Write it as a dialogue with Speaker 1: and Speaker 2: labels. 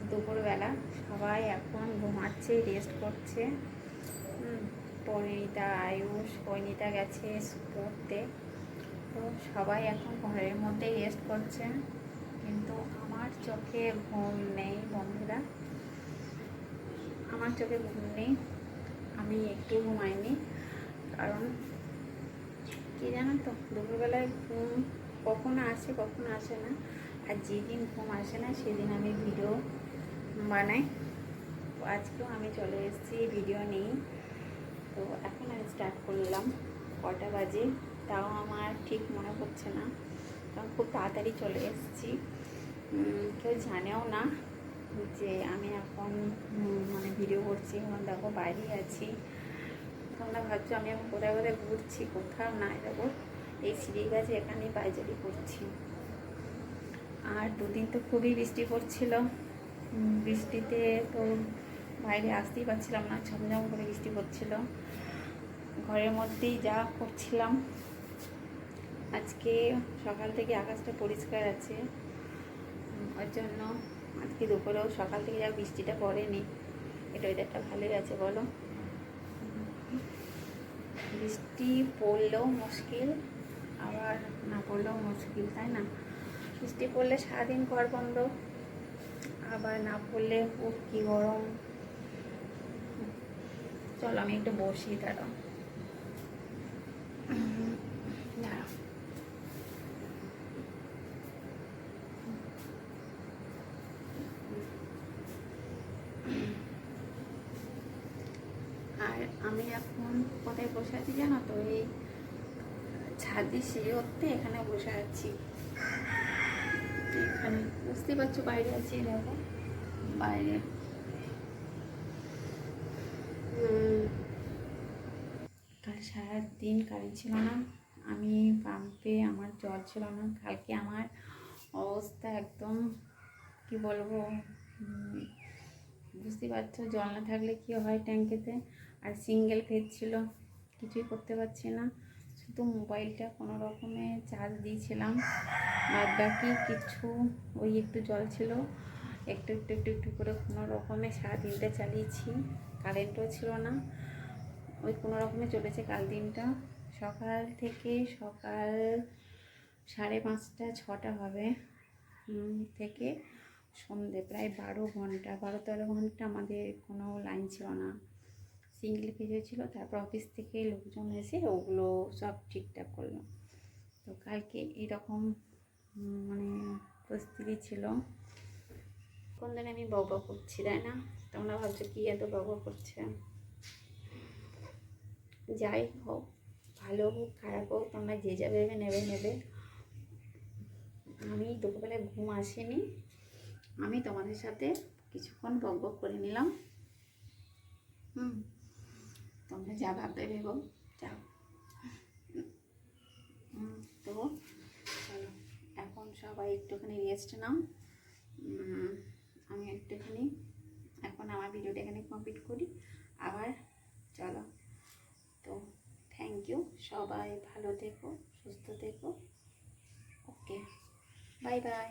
Speaker 1: দুপুরবেলা সবাই এখন ঘুমাচ্ছে, রেস্ট করছে। পরিণীতা, আয়ুষ, পরিণীতা গেছে পড়তে। তো সবাই এখন ঘরের মধ্যেই রেস্ট করছে, কিন্তু আমার চোখে ঘুম নেই বন্ধুরা, আমার চোখে ঘুম নেই। আমি একটু ঘুমাইনি, কারণ কী জানো তো, দুপুরবেলায় ঘুম কখনো আসে কখনো আসে না। আর যেদিন ঘুম আসে না সেদিন আমি ভিডিও বানাই। তো আজকেও আমি চলে এসেছি ভিডিও নেই। তো এখন আমি স্টার্ট করলাম। কটা বাজে তাও আমার ঠিক মনে পড়ছে না, কারণ খুব তাড়াতাড়ি চলে এসেছি। কেউ জানেও না যে আমি এখন মানে ভিডিও করছি। এখন দেখো বাইরে আছি, তোমরা ভাবছো আমি এখন কোথায় কোথায় ঘুরছি, কোথাও না। দেখো এই সিঁড়ি গাছে এখানেই পায়চারি করছি। আর দুদিন তো খুবই বৃষ্টি পড়ছিল, বৃষ্টিতে তো বাইরে আসতেই পারছিলাম না, ঝমঝম করে বৃষ্টি পড়ছিল। ঘরের মধ্যেই যা করছিলাম। আজকে সকাল থেকে আকাশটা পরিষ্কার আছে, ওর জন্য আজকে দুপুরেও সকাল থেকে যা বৃষ্টিটা পড়েনি। এটা ওয়েদারটা ভালোই আছে বলো। বৃষ্টি পড়লেও মুশকিল, আবার না পড়লেও মুশকিল, তাই না? বৃষ্টি পড়লে সারাদিন ঘর বন্ধ, আবার না পড়লে খুব কী গরম। চলো আমি একটু বসি, দাঁড়াও। আর আমি এখন কোথায় বসে আছি জানো তো? এই ছাদি সিঁড়ি উঠতে এখানে বসে আছি। এখানে বুঝতে পারছো বাইরে আছি, দেখো বাইরে। কাল সারাদিন কারেন্ট ছিল না, আমি পাম্পে আমার জল ছিল না। কালকে আমার অবস্থা একদম কি বলবো, বুঝতে পারছো জল না থাকলে কি হয় ট্যাঙ্কেতে। আর সিঙ্গেল ফেজ ছিল, কিছুই করতে পারছি না। শুধু মোবাইলটা কোনো রকমে চার্জ দিয়েছিলাম, বাদ বাকি কিছু ওই একটু জল ছিল, একটু একটু একটু একটু করে কোনো রকমে সারাদিনটা চালিয়েছি। কারেন্টও ছিল না, ওই কোনো রকমে চলেছে কাল দিনটা। সকাল থেকে সকাল 5:30 6টা হবে থেকে সন্ধে প্রায় 12-13 ঘন্টা আমাদের কোনো লাইন ছিল না, সিঙ্গেল ফেজে ছিল। তারপর অফিস থেকে লোকজন এসে ওগুলো সব ঠিকঠাক করলো। তো কালকে এরকম মানে পরিস্থিতি ছিল। কোন দিন আমি বকবক করছি, তাই না? তোমরা ভাবছো কি এত বকবক করছে। যাই হোক, ভালো হোক খারাপ হোক, তোমরা যে যাবে নেবে। আমি দুপুরবেলায় ঘুম আসেনি, আমি তোমাদের সাথে কিছুক্ষণ বকবক করে নিলাম। তোমরা যা ভাববে ভেবো, যাও। তো চলো এখন সবাই একটুখানি রেস্ট নাও। আমি একটুখানি এখন আমার ভিডিওটা এখানে কমপ্লিট করি, আবার চলো। তো থ্যাংক ইউ, সবাই ভালো থেকো, সুস্থ থেকো। ওকে, বাই বাই।